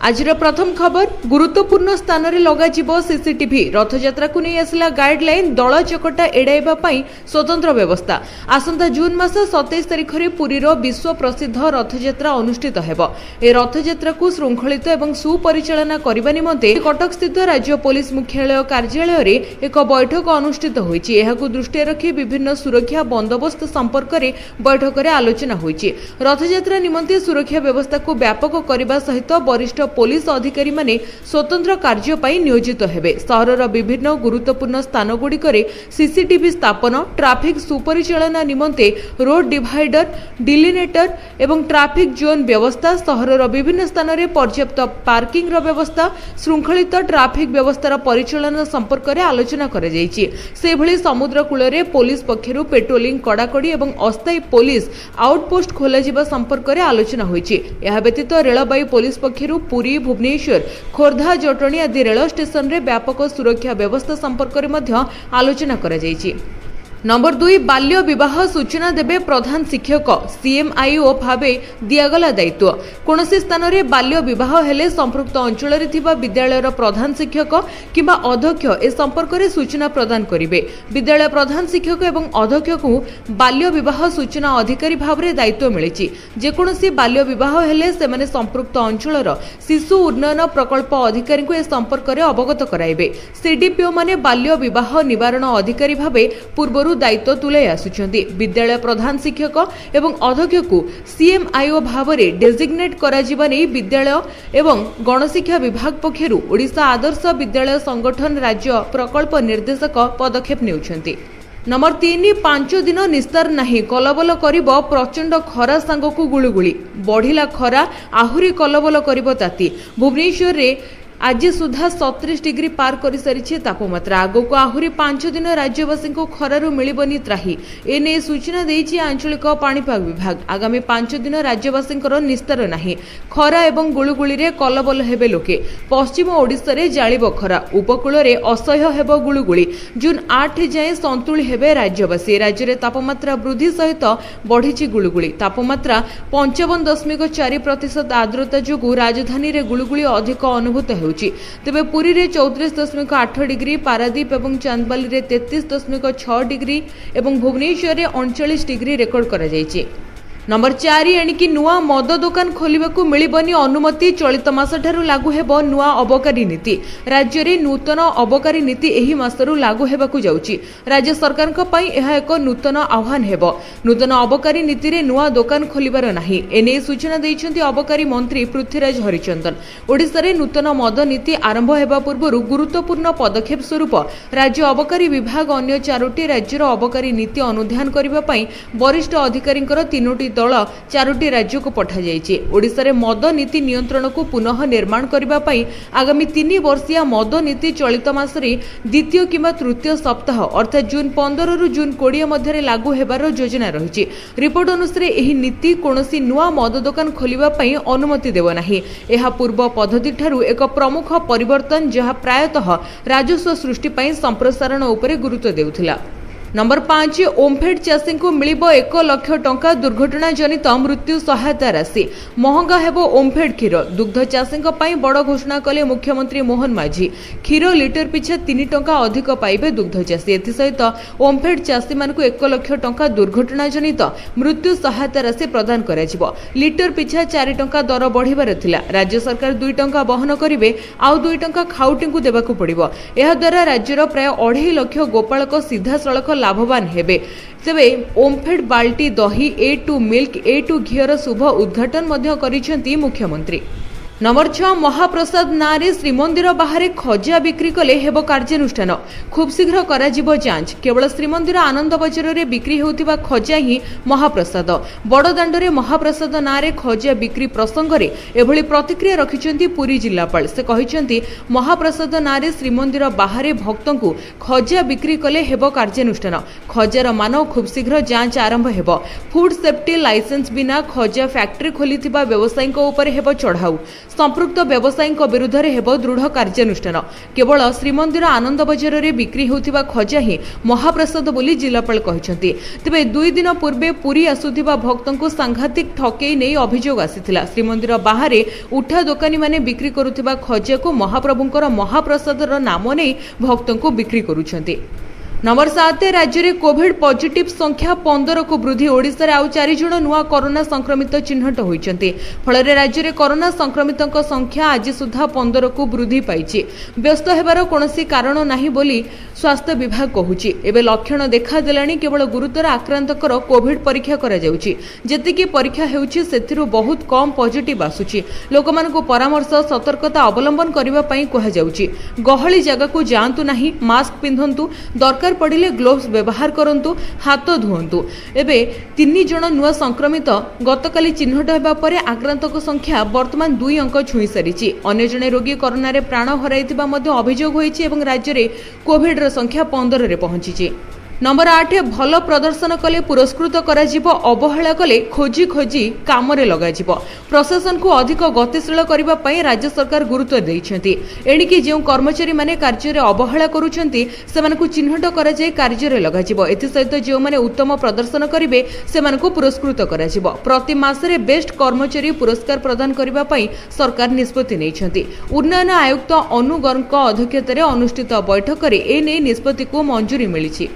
आजिर प्रथम खबर गुरुत्वपूर्ण स्थान में लगाजिबो सीसीटीवी रथयात्रा को नहीं आसला गाइडलाइन दल चकटा एड़ाइबा पई स्वतंत्र व्यवस्था आसंता जून मास 27 तारिख में पुरीर विश्व प्रसिद्ध रथयात्रा अनुष्ठित हेबो। ए रथयात्रा को श्रृंखलित एवं सुपरिचालना करबा निमंते कटक स्थित राज्य पुलिस मुख्यालय कार्यालय रे एक बैठक अनुष्ठित होईछि। एहाकु दृष्टि रखी विभिन्न सुरक्षा बंदोबस्त संपर्क में बैठक में आलोचना होईछि। रथयात्रा निमंते सुरक्षा व्यवस्था को व्यापक करबा सहित वरिष्ठ पुलिस अधिकारी माने स्वतंत्र कार्य पई नियोजित हेबे। सहरर विभिन्न गुरुत्वपूर्ण स्थान गुड़िकरे सीसीटीवी स्थापन ट्राफिक सुपरिचालना निमंते रोड डिवाइडर डिलिनेटर एवं ट्राफिक जोन व्यवस्था सहरर विभिन्न स्थान में पर्याप्त पार्किंग व्यवस्था श्रृंखलित ट्राफिक व्यवस्थार परिचालन संपर्क में आलोचना कर समुद्र कूल पुलिस पक्षर पेट्रोलिंग कड़ाकड़ी और अस्थायी पुलिस आउटपोस्ट खोल संपर्क में आलोचना होईछि। यह व्यतीत रेलवे पुलिस पक्षर पुरी भुवनेश्वर खोर्धा जटणी आदि रेल स्टेशन रे व्यापक सुरक्षा व्यवस्था संपर्क में आलोचना करा जायछि। नंबर 2 बाल्य विवाह सूचना देबे प्रधान शिक्षक सीएमआईओ भावे दियागला दायित्व कोनोसी स्थान में बाल्य विवाह हेले संपृक्त अंचल रे थिबा विद्यालयर प्रधान शिक्षक किंबा अध्यक्ष ए संपर्क में सूचना प्रदान करिवे। विद्यालय प्रधान शिक्षक एवं अध्यक्ष को बाल्य विवाह सूचना अधिकारी भाव दायित्व मिलिछि। जेकोनोसी बाल्य विवाह हेले सेमाने संपृक्त अंचलर शिशु उन्नयन प्रकल्प अधिकारी को ए संपर्क में अवगत कराइबे। सीडीपीओ माने बाल्य विवाह निवारण अधिकारी भावे पूर्व दायित्व तुलाई आसुछन्ति। विद्यालय प्रधान शिक्षक एवं अध्यक्ष को सीएमआईओ भाव में डेजिग्नेट कराजिबा नै विद्यालय एवं गणशिक्षा विभाग पक्षरु ओडिशा आदर्श विद्यालय संगठन राज्य प्रकल्प निर्देशक पदक्षेप नेउछन्ति। नंबर 3 5 दिन निस्तार नहीं कलबल करिबो प्रचंड खरा सांगकु गुळुगुळी बढ़िला खरा आहुरी कलबल करिबो ताती। भुवनेश्वर रे आज सुधा 37 डिग्री पार कर सारी तापमात्रा आगक आहरी 5 दिन राज्यवासी को खरारु मिलबनी त्राही एने सूचना देइछि आंचलिक पाणीपाग विभाग। आगामी 5 दिन राज्यवासी निस्तार नहीं खरा एवं गुळुगुळी रे कलबल हेबे लोके। पश्चिम ओडिशा रे जाळिबो खरा उपकूल रे असह्य हेबो गुळुगुळी। जून 8 जाए संतुली हेबे राज्यवासी। राज्य रे तापमात्रा वृद्धि सहित बढ़िछि गुळुगुळी। तापमात्रा 55.4% आर्द्रता जोगु राजधानी रे गुळुगुळी अधिक अनुभूत तेबे पुरी रे 34.8 डिग्री पारादीप एवं चांदबाली रे 33.6 डिग्री एवं भुवनेश्वर रे 39 डिग्री रेकर्ड करा जायछि। नंबर 4 एणिकी नुआ मद दुकान खोलिबाकू मिलिबनी अनुमति चलित मास ठारू लागू हेबो नुआ अबकारी नीति। राज्य रे नूतन अबकारी नीति एही मासरू लागू हेबाकू जाउची। राज्य सरकार को पई एहा एक नूतन आह्वान हेबो। नूतन अबकारी नीति रे नुआ दुकान खोलिबार नाही एने सूचना दैछन्ती अबकारी मंत्री पृथ्वीराज हरिचंदन। ओडिसा रे नूतन मद नीति आरंभ हेबा पूर्वरु गुरुत्वपूर्ण पदक्षेप स्वरूप राज्य अबकारी विभाग अन्य 4टी राज्यर अबकारी नीति अनुध्यान करिबा पई वरिष्ठ अधिकारींकर 3टी दल 4टी राज्य को पठा जायछि। ओडिसा रे मद नीति नियंत्रण को पुनः निर्माण करिबा पई आगामी 3 वर्षिया मद नीति चलित मासरे द्वितीय किंबा तृतीय सप्ताह अर्थात जून 15 रु जून 20 मध्य लागू हेबार योजना रहिछि। रिपोर्ट अनुसार एही नीति कोनोसी नुआ मद दुकान खोलिबा पई अनुमति देबो नाही। एहा पूर्व पद्धति ठारू एक प्रमुख परिवर्तन जहा प्रायतः राजस्व सृष्टि पई संप्रसारण उपरे गुरुत्व देउथिला। नंबर 5 ओमफेड चाषी को मिलिबो 1 लाख टंका दुर्घटना जनित मृत्यु सहायता राशि। महंगा हेबो ओमफेड क्षीर। दुग्ध चाषी बड़ घोषणा कले मुख्यमंत्री मोहन माझी। क्षीर लिटर पिछा 3 टंका अधिक पाइबे दुग्ध चाषी। एसहित ओमफेड चाषी मानकु 1 लाख टंका दुर्घटना जनित मृत्यु सहायता राशि प्रदान कराजिबो। लिटर पिछा 4 टंका दर बढ़िबार थिला। राज्य सरकार 2 टंका वहन करिवे आउ 2 टंका खाउटिंकु देबाकु पड़िबो। एहा द्वारा राज्यर प्राय 2.5 लाख गोपालक सीधा सड़क लाभवान हेबे। तेबे ओमफेड बाल्टी दही A2 मिल्क A2 घीर शुभ उद्घाटन मध्य करिसेंती मुख्यमंत्री। नंबर 6 महाप्रसाद नारे श्रीमंदिर बाहर खजा बिक्री कले हेबो कार्यानुष्ठान। खूब शीघ्र कराजिबो जांच। केवल श्रीमंदिर आनंद बजार रे बिक्री होउथिबा खजा ही महाप्रसाद। बड़दाण्ड रे महाप्रसाद नारे खजा बिक्री प्रसंग रे एभली प्रतिक्रिया रखिसेंती पुरी जिल्लापाल। से कहिसेंती महाप्रसाद नारे श्रीमंदिर बाहर भक्तंकु खजा बिक्री कले हेबो कार्यानुष्ठान। खजार मान खूब शीघ्र जांच आरंभ हेबो। फूड सेफ्टी लाइसेंस बिना खजा फैक्ट्री खोलिथिबा व्यवसायीक ऊपर हेबो चढ़ाऊ। संपृक्त व्यवसायी विरुद्ध में हेब दृढ़ कार्यानुष्ठान। केवल श्रीमंदिर आनंद बजार में बिक्री होता खजा ही महाप्रसाद बोली जिलापाल कहते। तेबे 2 दिन पूर्वे पुरी आसुथिबा भक्तों को सांघातिक ठकेई नहीं अभियोग आसीथिला। श्रीमंदिर बाहर उठा दोकानी माने बिक्री करुथिबा खजा को महाप्रभुंकर महाप्रसादर नाम नहीं भक्तों को बिक्री करुछंती। नंबर 7 राज्य में कोविड पॉजिटिव संख्या 15 को वृद्धि। ओडिशा रे आउ 4 जण नुआ कोरोना संक्रमित चिन्हट होइछंती। फल राज्य में कोरोना संक्रमितों संख्या आज सुधा 15 को वृद्धि पाइछि। व्यस्त हेबार कोनोसी कारण नाही बोली स्वास्थ्य विभाग कहूछि। एबे लक्षण देखा देलानी केवल गुरुतर आक्रांतकर कोविड परीक्षा करा जाउछि। जेतिकी परीक्षा हेउछि सेथिरु बहुत कम पॉजिटिव आसुछि। लोकमानकु परामर्श सतर्कता अवलंबन करिवा पई कहा जाउछि। गहली जगह को जांतु नाही, मास्क पिंधंतु, दरकार पड़िले ग्लोव्स व्यवहार करंतु, हाथ धुअंतु। एबे 3 जण नुआ संक्रमित गतकाली चिन्हट हेबा परे आक्रांतक संख्या वर्तमान 2 अंक छुई सारिछि। अन्य जणे रोगी कोरोना रे प्राण हराइतिबा मध्ये अभियोग होइछि एवं राज्य रे कोविड र संख्या 15 रे पहुंचिछि। नंबर 8 भल प्रदर्शन कले पुरस्कृत कराजिबो, अवहेला कले खोजी खोजी कामरे लगाजिबो। प्रशासन को अधिक गतिशील करिबा पई राज्य सरकार गुरुत्व दैछंती। एणिकी जेउ कर्मचारी माने कार्य रे अवहेला करूछंती सेमानकु चिन्हट करा जाय कार्य रे लगाजिबो। एथि सहित जेउ माने उत्तम प्रदर्शन करिवे सेमानकु पुरस्कृत कराजिबो। प्रति मासरे बेस्ट कर्मचारी पुरस्कार प्रदान करिबा पई सरकार निष्पत्ति नैछंती। उन्नयन आयुक्त अनु गर्गक अध्यक्षतारे अनुष्ठित बैठक रे ए नै निष्पत्ति को मंजूरी मिलिछि।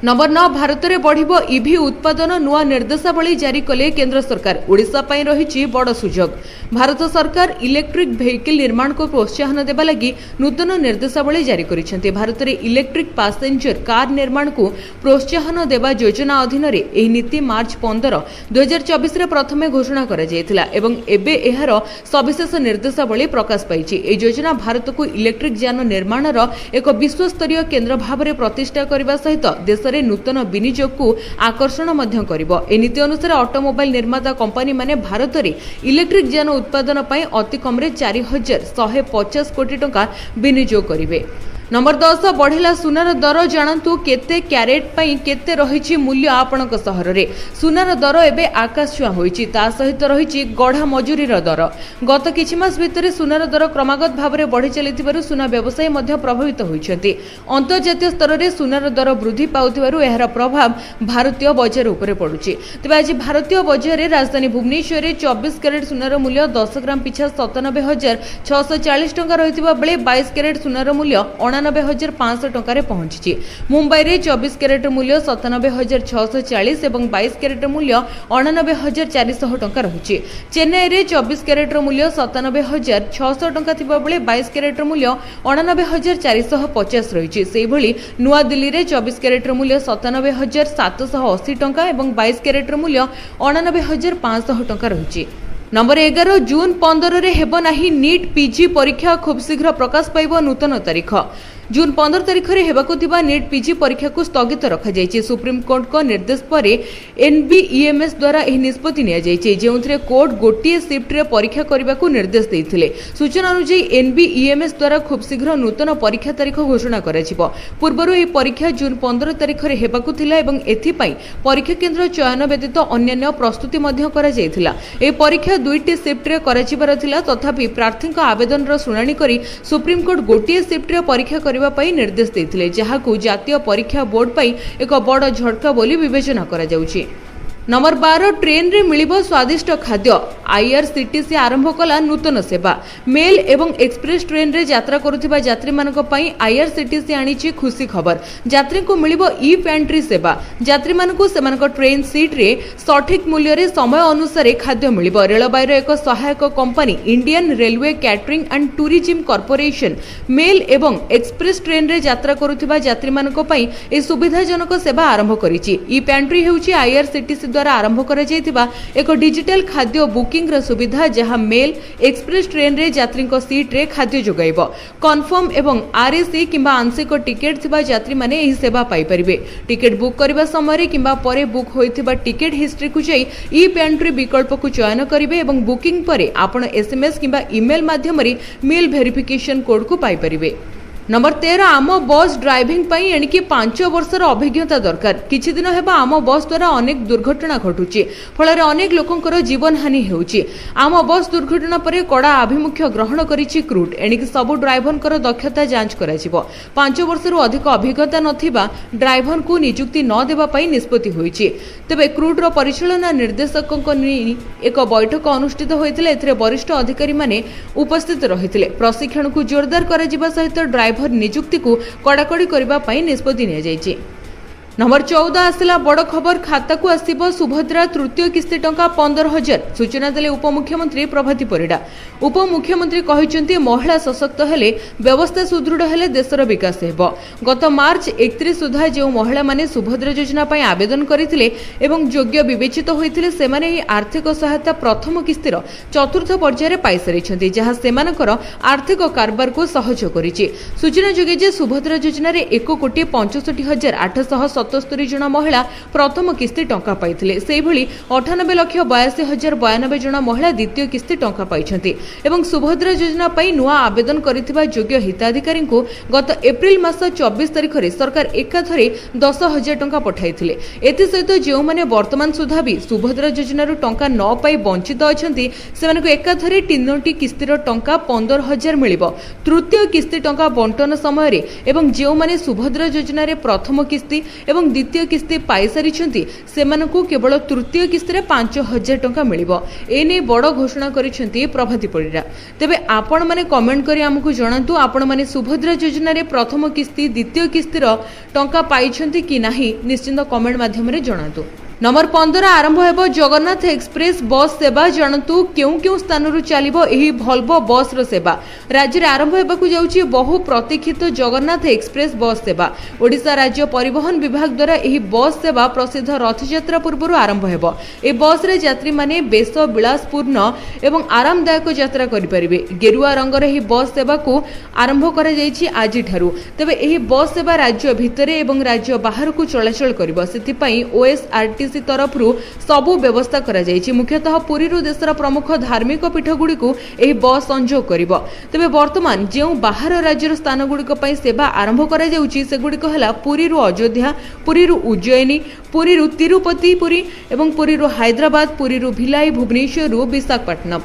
नंबर 9 भारत में बढ़िबो ईवी उत्पादन। नुआ निर्देशावली जारी कले केंद्र सरकार। ओडिशा पई रहिछि बड़ सुजोग। भारत सरकार इलेक्ट्रिक व्हीकल निर्माण को प्रोत्साहन देबा लगी नूतन निर्देशावली जारी करिसेंती। भारत में इलेक्ट्रिक पैसेंजर कार निर्माण को प्रोत्साहन देबा योजना अधीन रे एही नीति मार्च 15, 2024 रे प्रथमे घोषणा करा जायतिला एवं एबे एहार सविशेष निर्देशावली प्रकाश पाइछि। ए योजना भारत को इलेक्ट्रिक यान निर्माणर एक विश्वस्तरीय केंद्र भाव में प्रतिष्ठा करबा सहित देश नूतन विनियोग को आकर्षण मध्य करिबो। ए नीति अनुसार ऑटोमोबाइल निर्माता कंपनी माने भारत में इलेक्ट्रिक यान उत्पादन पई अति कम रे 4150 कोटी टंका विनियोग करिवे। नंबर 10 बढ़िला सुनार दर। जानतु केते क्यारेट पई केते रहिछि मूल्य आपणक सहर रे। सुनार दर एबे आकाश छुआ होइछि। ता सहित रहिछि गढ़ा मजूरी दर। गत किछि मास भितरे सुनार दर क्रमागत भाव में बढ़ी चलिथिबारु सुना व्यवसायी मध्य प्रभावित होइछन्ति। अंतर्जातीय स्तर रे सुनार दर वृद्धि पाउथिबारु एहार प्रभाव भारतीय बजार उपरे पडुछि। तबे आज भारतीय बजार रे राजधानी भुवनेश्वर रे 24 कैरेट सुनार मूल्य 10 ग्राम पिछा 97,640 टंका रहितबा बेले 22 कैरेट सुनार मूल्य 99,500 टंका पहुंची। मुंबई रे 24 कैरेट मूल्य 97,640 और 22 कैरेट मूल्य 89,400 टंका रही। चेन्नई रे 24 कैरेट मूल्य 97,600 टंका थिबा बेले 22 कैरेट मूल्य 89,450 रही। सेही भली नुआ दिल्ली रे 24 कैरेट मूल्य 97,780 टंका और 22 कैरेट मूल्य 89,500 टंका रही। नंबर 11 जून 15 रे हेबो नाही नीट पीजी परीक्षा। खूब शीघ्र प्रकाश पाइबो नूतन तारीख। जून 15 तारीख में हेबाकु थिबा नीट पीजी परीक्षा को स्थगित रखा जायछि। सुप्रीम कोर्ट को निर्देश पर एनबीईएमएस द्वारा एही निष्पत्ति निया जायछि, जेउथरे कोर्ट गोटिए शिफ्ट रे परीक्षा करबा को निर्देश दैथिले। सूचना अनुसार एनबीईएमएस द्वारा खूब शीघ्र नूतन परीक्षा तारीख घोषणा कराजिबो। पूर्वरु एही परीक्षा जून 15 तारीख में हेबाकु थिला एवं एथि पई परीक्षा केंद्र चयन व्यतीत अन्य प्रस्तुति मध्य करा जायथिला। एही परीक्षा 2टी शिफ्ट रे कराजिबार थिला, तथापि प्रार्थीक आवेदन रो सुनानी करी सुप्रीम कोर्ट गोटिए शिफ्ट रे परीक्षा करबा पई निर्देश दैथिले, जहाकु जातीय परीक्षा बोर्ड पई एक बड़ झटका बोली विवेचना करा जाउछि। नंबर 12 ट्रेन रे मिलिबो स्वादिष्ट खाद्य। आईआरसीटीसी आरंभ कला नूतन सेवा। मेल एवं एक्सप्रेस ट्रेन रे यात्रा करुथिबा यात्री मानक पई आईआरसीटीसी आनिछि खुशी खबर। यात्री को मिलिबो ई पेंट्री सेवा। यात्री मानकु सेमानक ट्रेन सीट रे सठिक मूल्य रे समय अनुसार खाद्य मिलिबो। रेलबाई रो एक सहायक company Indian railway catering and tourism corporation mail एवं एक्सप्रेस ट्रेन रे यात्रा करुथिबा यात्री मानक पई ए सुविधाजनक सेवा आरंभ करिछि। ई पेंट्री हेउछि आईआरसीटीसी द्वारा आरंभ करा जायतिबा एक डिजिटल खाद्य बुकिंग र सुविधा, जहां मेल एक्सप्रेस ट्रेन रे यात्री को सीट रे खाद्य जोगाइबो। कन्फर्म एवं आरएसी किंबा आंशिक टिकेट थिबा यात्री माने एही सेवा पाई परिबे। टिकेट बुक करबा समय रे किंबा परे बुक होइथिबा टिकेट हिस्ट्री को जाई ई पेंट्री विकल्प को चयन करिवे एवं बुकिंग परे आपण एसएमएस किंबा ईमेल माध्यम रे मेल वेरिफिकेशन कोड को पाई परिबे। नंबर 13 आम बस ड्राइविंग पई एणिकी 5 वर्षर अभिज्ञता दरकार। किछि दिन हेबा आम बस द्वारा अनेक दुर्घटना घटुची, फଳରେ अनेक लोकंकर जीवन हानि हेउची। आम बस दुर्घटना परे कड़ा आभिमुख्य ग्रहण करिछि क्रूड। एणिकी सबु ड्राइवरकर दक्षता जांच कराजिबो। 5 वर्षरु अधिक अभिज्ञता नथिबा ड्राइवर को नियुक्ति न देबा पई निष्पत्ति होईछि। तेबे क्रूडर परिचालना निर्देशकक एक बैठक अनुष्ठित होइतिले। एथिरे वरिष्ठ अधिकारी माने उपस्थित रहितिले। प्रशिक्षण को जोरदार कराजिबा सहित ड्राइवर नियुक्ति को कड़ाकड़ी करबा पई निष्पत्ति निया जायछि। नंबर 14 आसला बड़ खबर। खाता को आसिबो सुभद्रा तृतीय किस्ती टंका 15,000। सूचना देले उपमुख्यमंत्री प्रभाती परिडा। उपमुख्यमंत्री कहिसेंती महिला सशक्त हेले व्यवस्था सुदृढ़ हेले देशर विकास हेबो। गत मार्च 31 सुधा जो महिला माने सुभद्रा योजना पई आवेदन करिथिले एवं योग्य विवेचित होइथिले सेमाने ही आर्थिक सहायता प्रथम किस्तीर चतुर्थ पर्याय पाई सारिछंती, जहां सेमानकर आर्थिक कारबार को सहज करिछि। सूचना जोगे जे सुभद्रा योजना रे 1,65,877 जन महिला प्रथम किस्ती टंका पाइथिले। सेहि भली 98,82,092 जन महिला द्वितीय किस्ती टंका पाइछंती एवं सुभद्रा योजना पई नुआ आवेदन करिथिबा योग्य हिताधिकारी को गत एप्रिल मास 24 तारिख रे सरकार एकाथरे 10,000 टंका पठाइथिले। एथि सहित जो माने वर्तमान सुधा भी सुभद्रा योजना रु टंका न पाई वंचित अछंती सेमानकु एकाथरे 3टी किस्तीर टंका 15,000 मिलिबो। तृतीय किस्ती टंका बंटन समय रे एवं जो माने सुभद्रा योजना रे प्रथम किस्ती एवं द्वितीय किस्ती पाई सारिछंती सेमानकु केवल तृतीय किस्ती रे 5,000 टंका मिलिबो। एने बड़ घोषणा करिछंती प्रभाती परिडा। तेबे आपण माने कमेंट करी हमकु जणांतु आपण माने सुभद्रा योजना रे प्रथम किस्ती द्वितीय किस्तीर टंका पाइछंती कि नाही, निश्चित कमेंट माध्यम रे जणांतु। नंबर 15 आरंभ हेबो जगन्नाथ एक्सप्रेस बस सेवा। जानतु केउ स्थान रु चलिबो एही भल्वो बस रो सेवा। राज्य रे आरंभ हेबाकु जाउची बहु प्रतीक्षित जगन्नाथ एक्सप्रेस बस सेवा। ओडिशा राज्य परिवहन विभाग द्वारा एही बस सेवा प्रसिद्ध रथयात्रा पूर्व आरंभ हेबो। ए बस रे यात्री माने बेस विलासपूर्ण एवं आरामदायक यात्रा करि परिबे। गेरुआ रंग रे एही बस सेवा को आरंभ करा जायछि आजि ठारू। तबे एही बस सेवा राज्य भितरे एवं राज्य बाहर को चलाचल करिबो। सेति पई ओएसआरटीसी तरफ सबु व्यवस्था करा जायछि। मुख्यतः पुरी रु देशर प्रमुख धार्मिक पीठ गुडी को एही बस संजोग करिबो। तबे वर्तमान जे बाहर राज्यर स्थान गुडी को पई सेवा आरंभ करा जाउछि से गुडी को हला पुरी रु अयोध्या, पुरी रु उज्जयिनी, पुरी रु तिरुपति पुरी एवं पुरी रु हैदराबाद, पुरी रु भिलाई, भुवनेश्वर रु विशाखापट्टनम।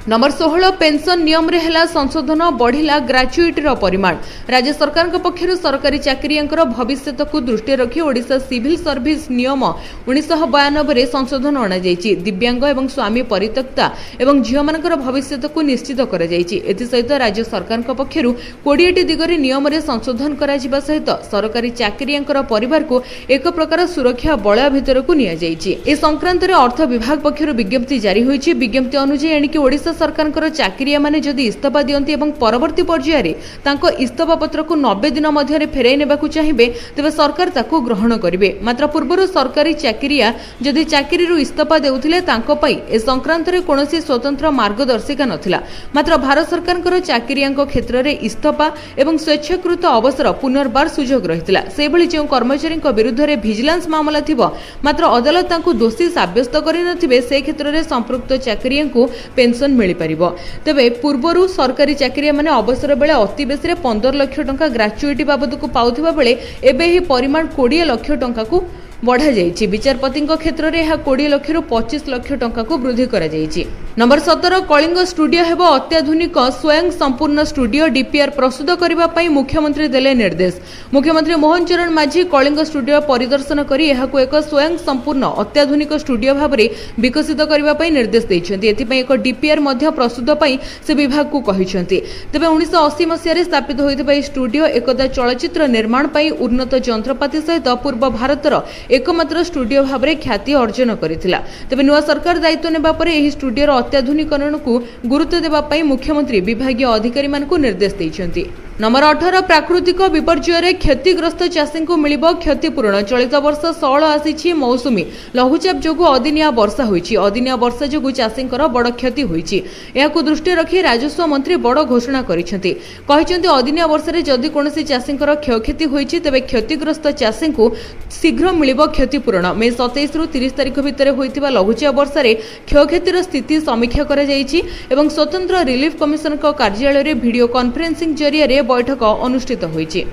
नंबर 16 पेंशन नियम रे हला संशोधन, बढ़िला ग्रेजुएटी रो परिमाण। राज्य सरकार के पक्षरु सरकारी चाकरियांकर भविष्यत को दृष्टि रखी ओडिशा सिविल सर्विस नियम 1992 रे संशोधन अना जायछि। दिव्यांग एवं स्वामी परित्यक्ता एवं झियमानकर भविष्यत को निश्चित करा जायछि। एथि सहित राज्य सरकार के पक्षरु 20टी दिगरे नियम रे संशोधन करा जिबा सहित सरकारी चाकरियांकर परिवार को एक प्रकार सुरक्षा बलय भितर को निया जायछि। ए संक्रांत रे अर्थ विभाग पक्षरु विज्ञप्ति जारी होईछि। विज्ञप्ति अनुसार एणिके ओडिशा सरकार चाकरिया माने जदि इस्तफा दियंती एवं परवर्ती पर्याय रे तांको इस्तफा पत्र को 90 दिन मध्य फेराई नेबाकू चाहिबे तेबे सरकार ताकू ग्रहण करिवे। मात्र पूर्वरु सरकारी चाकरिया जदि चाकरी रु इस्तफा देउथिले तांको पई ए संक्रांत रे कोनोसी स्वतंत्र मार्गदर्शिका नथिला। मात्र भारत सरकार चाकरियांको क्षेत्र रे इस्तफा एवं स्वेच्छाकृत अवसर पुनर्बार सुजोग रहितला। से भली जे कर्मचारी विरुद्ध रे विजिलेंस मामला थिबो मात्र अदालत तांको दोषी साब्यस्त करि नथिबे से क्षेत्र रे संपृक्त चाकरियांको पेंशन मिली परिबो। तबे पूर्वरु सरकारी चाकरिया माने अवसर बेले अति बेसी 15 लाख टंका ग्रेजुएटी बाबद को पाउथिबा बेले एबे ही परिमाण 20 लाख टंका को बढ़ा जायछि। विचारपति क्षेत्र में यह 20 लाख रु 25 लाख टंका को वृद्धि करा जायछि। नंबर 17 कलिंग स्टूडियो हेबो अत्याधुनिक स्वयं संपूर्ण स्टूडियो। डीपीआर प्रस्तुत करबा पई मुख्यमंत्री देले निर्देश। मुख्यमंत्री मोहन चरण माझी कलिंग स्टूडियो परिदर्शन करी एहाकु एक स्वयं संपूर्ण अत्याधुनिक स्टूडियो भाबरे विकसित करबा पई निर्देश दैछन्ती। एथि पई एक डीपीआर मध्य प्रस्तुत पई से विभाग को कहिछन्ती। तबे 1980 मसिया रे स्थापित होइतबा ए स्टूडियो एकदा चलचित्र निर्माण पई उन्नत यंत्रपाति सहित पूर्व भारतर एकमात्र स्टूडियो भाव में ख्याति अर्जन करिथिला। तबे नुआ सरकार दायित्व नेबा परे एही स्टूडियोर अत्याधुनिकरण को गुरुत्व देबा पई मुख्यमंत्री विभागीय अधिकारी मानकु निर्देश दैछन्ती। नंबर 18 प्राकृतिक विपर्यय रे क्षतिग्रस्त चाषी को मिलिबो क्षतिपूरण। चलित वर्ष 16 आसीछि मौसुमी लघुचाप जोगु अदिनिया वर्षा होईछि। अदिनिया वर्षा जोगु चाषींकर बड़ क्षति होईछि। एहाकु दृष्टि रखी राजस्व मंत्री बड़ घोषणा करिसेंती। कहिसेंती अदिनिया वर्षा रे जदि कोनोसी चाषींकर क्षयक्षति होईछि तेबे क्षतिग्रस्त चाषी को शीघ्र मिलिबो क्षतिपूरण। मे 27 रु 30 तारिख भितर होइतिबा लघुचाप वर्षा रे क्षयक्षतिर स्थिति समीक्षा करा जाईछि एवं स्वतंत्र रिलीफ कमिशनर कार्यालय रे वीडियो कॉन्फ्रेंसिंग जरिया रे बैठक अनुष्ठित होईछि।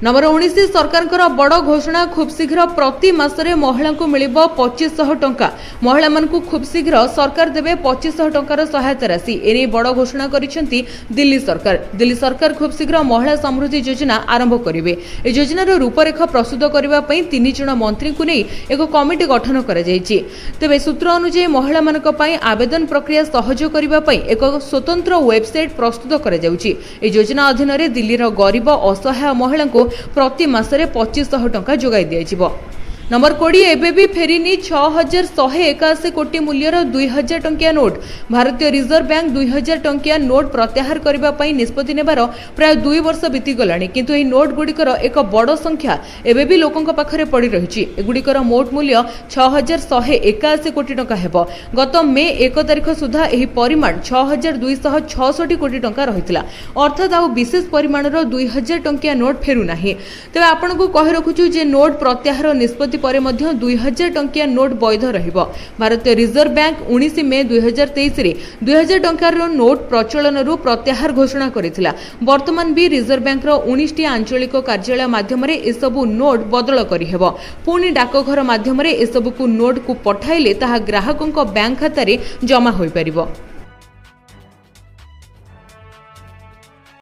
नंबर 19 सरकार बड़ घोषणा खूब शीघ्र प्रति मासरे महिला को मिलिबो 2500 टंका। महिला मानकु खूब शीघ्र सरकार देबे 2500 टंकार सहायता राशि एने बड़ घोषणा करिसेंती दिल्ली सरकार। दिल्ली सरकार खूब शीघ्र महिला समृद्धि योजना आरंभ करिवे। ए योजनार रूपरेखा प्रस्तुत करबा पई 3 जण मंत्री को नै एक कमिटी गठन करा जायछि। तेबे सूत्र अनुसार महिला मानक पई आवेदन प्रक्रिया सहज करबा पई एक स्वतंत्र वेबसाइट प्रस्तुत करा जाउछि। ए योजना अधीन रे दिल्लीर गरीब असहाय महिला को प्रति मासरे 2500 टंका जोगाई दिया जिवो। नंबर 20 एबे भी फेरिनी 6181 कोटी मूल्यर 2000 टंकिया नोट। भारतीय रिजर्व बैंक 2000 टंकिया नोट प्रत्याहार करबा पई निष्पत्ति नेबार प्राय 2 वर्ष बीती गलानी, किंतु एही नोट गुडिकर एक बड़ संख्या एबे भी लोकंक पाखरे पड़ी रहिछि। एगुडिकर मोट मूल्य 6181 कोटी टंका हेबो। गत मे 1 तारिख सुधा एही परिमाण 6266 कोटी टंका रहितला। अर्थात आ विशेष परिमाणर 2000 टंकिया नोट फेरु नाही। तबे आपनकु कहि रखुछु जे नोट प्रत्याहार निष्पत्ति परे मध्य 2000 टंकिया नोट वैध रहिबो। भारतीय रिजर्व बैंक 19 मे 2023 रे 2000 टंकार नोट प्रचलन प्रत्याहार घोषणा करिथिला। वर्तमान भी रिजर्व बैंक 19 टी आंचलिक कार्यालय माध्यम रे एसबु नोट बदल करि हेबो। पुणी डाकघर माध्यम रे एसबु को नोट को पठाइले ताहा ग्राहकक बैंक खाता रे जमा होई परिबो।